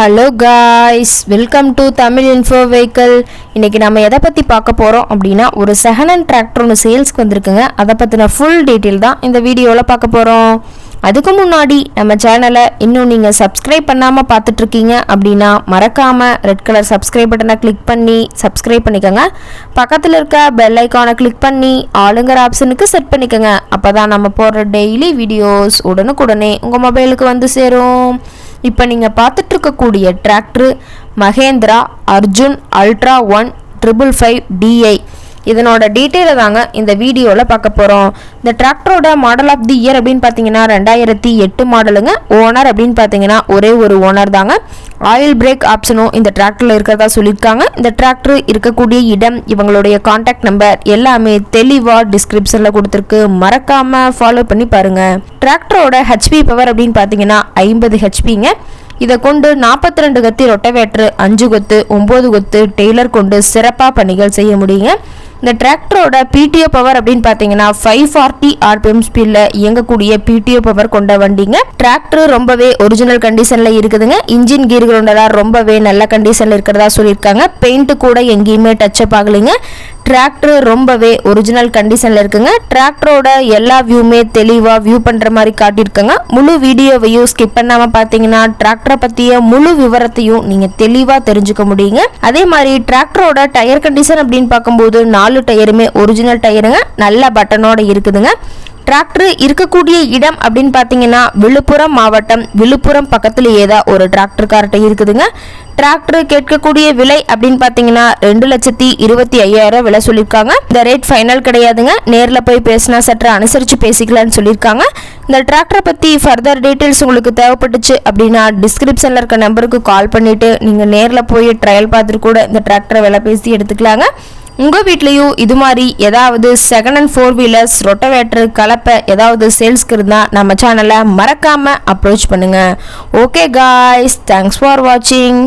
Hello guys, welcome to Tamil info vehicle. இன்றைக்கி நம்ம எதை பற்றி பார்க்க போகிறோம் அப்படின்னா, ஒரு செகண்ட் ஹேண்ட் டிராக்டர் ஒன்று சேல்ஸ்க்கு வந்திருக்குங்க. அதை பற்றின ஃபுல் டீட்டெயில் தான் இந்த வீடியோவில் பார்க்க போகிறோம். அதுக்கு முன்னாடி நம்ம சேனலை இன்னும் நீங்கள் சப்ஸ்கிரைப் பண்ணாமல் பார்த்துட்ருக்கீங்க அப்படின்னா மறக்காமல் ரெட் கலர் சப்ஸ்கிரைப் பட்டனை கிளிக் பண்ணி சப்ஸ்கிரைப் பண்ணிக்கோங்க. பக்கத்தில் இருக்க பெல் ஐக்கானை கிளிக் பண்ணி ஆளுங்கிற ஆப்ஷனுக்கு செட் பண்ணிக்கோங்க. அப்போ தான் நம்ம போடுற டெய்லி வீடியோஸ் உடனுக்குடனே உங்கள் மொபைலுக்கு வந்து சேரும். இப்போ நீங்கள் பார்த்துட்ருக்கக்கூடிய tractor Mahindra Arjun ultra 1 555 DI. இதனோட டீட்டெயிலை தாங்க இந்த வீடியோவில் பார்க்க போகிறோம். இந்த டிராக்டரோட மாடல் ஆஃப் தி இயர் அப்படின்னு பார்த்தீங்கன்னா 2008 மாடலுங்க. ஓனர் அப்படின்னு பார்த்தீங்கன்னா ஒரே ஒரு ஓனர் தாங்க. ஆயில் பிரேக் ஆப்ஷனும் இந்த டிராக்டரில் இருக்கிறதா சொல்லியிருக்காங்க. இந்த டிராக்டர் இருக்கக்கூடிய இடம், இவங்களுடைய கான்டாக்ட் நம்பர் எல்லாமே தெளிவாக டிஸ்கிரிப்ஷனில் கொடுத்துருக்கு. மறக்காமல் ஃபாலோ பண்ணி பாருங்கள். டிராக்டரோட ஹெச்பி பவர் அப்படின்னு பார்த்தீங்கன்னா 50 ஹெச்பிங்க. இதை கொண்டு 42 கத்தி ரொட்டவேட்ரு, 5 கொத்து, 9 கொத்து டெய்லர் கொண்டு சிறப்பாக பணிகள் செய்ய முடியுங்க. இந்த டிராக்டரோட பிடிஓ பவர் அப்படின்னு பார்த்தீங்கன்னா 540 RPM ஸ்பீடில் இயங்கக்கூடிய பிடிஓ பவர் கொண்ட வண்டிங்க. டிராக்டர் ரொம்பவே ஒரிஜினல் கண்டிஷனில் இருக்குதுங்க. இன்ஜின் கீர் கிரவுண்டெல்லாம் ரொம்பவே நல்ல கண்டிஷனில் இருக்கிறதா சொல்லியிருக்காங்க. பெயிண்ட் கூட எங்கேயுமே டச்சப் ஆகலைங்க. டிராக்டர் ரொம்பவே ஒரிஜினல் கண்டிஷனில் இருக்குங்க. டிராக்டரோட எல்லா வியூமே தெளிவாக வியூ பண்ணுற மாதிரி காட்டியிருக்காங்க. முழு வீடியோவையும் ஸ்கிப் பண்ணாமல் பார்த்தீங்கன்னா டிராக்டரை பற்றிய முழு விவரத்தையும் நீங்கள் தெளிவாக தெரிஞ்சுக்க முடியுங்க. அதே மாதிரி டிராக்டரோட டயர் கண்டிஷன் அப்படின்னு பார்க்கும்போது 4 டயருமே ஒரிஜினல் டயருங்க. நல்ல பட்டனோட இருக்குதுங்க. டிராக்டர் இருக்கக்கூடிய இடம் அப்படின்னு பார்த்தீங்கன்னா விழுப்புரம் மாவட்டம், விழுப்புரம் பக்கத்துலேயே தான் ஒரு டிராக்டர் கார்ட்ட இருக்குதுங்க. டிராக்டர் கேட்கக்கூடிய விலை அப்படின்னு பார்த்தீங்கன்னா 2,25,000 விலை சொல்லியிருக்காங்க. இந்த ரேட் ஃபைனல் கிடையாதுங்க. நேரில் போய் பேசினா சற்று அனுசரித்து பேசிக்கலான்னு சொல்லியிருக்காங்க. இந்த டிராக்டரை பற்றி ஃபர்தர் டீட்டெயில்ஸ் உங்களுக்கு தேவைப்பட்டுச்சு அப்படின்னா டிஸ்கிரிப்ஷனில் இருக்க நம்பருக்கு கால் பண்ணிவிட்டு நீங்கள் நேரில் போய் ட்ரையல் பார்த்துட்டு கூட இந்த டிராக்டரை விலை பேசி எடுத்துக்கலாங்க. உங்கள் வீட்லேயும் இது மாதிரி ஏதாவது செகண்ட் அண்ட் 4 வீலர்ஸ், ரொட்டவேட்டர், கலப்பை ஏதாவது சேல்ஸ்க்கு இருந்தால் நம்ம சேனலை மறக்காமல் அப்ரோச் பண்ணுங்கள். ஓகே காய்ஸ், தேங்க்ஸ் ஃபார் வாட்சிங்.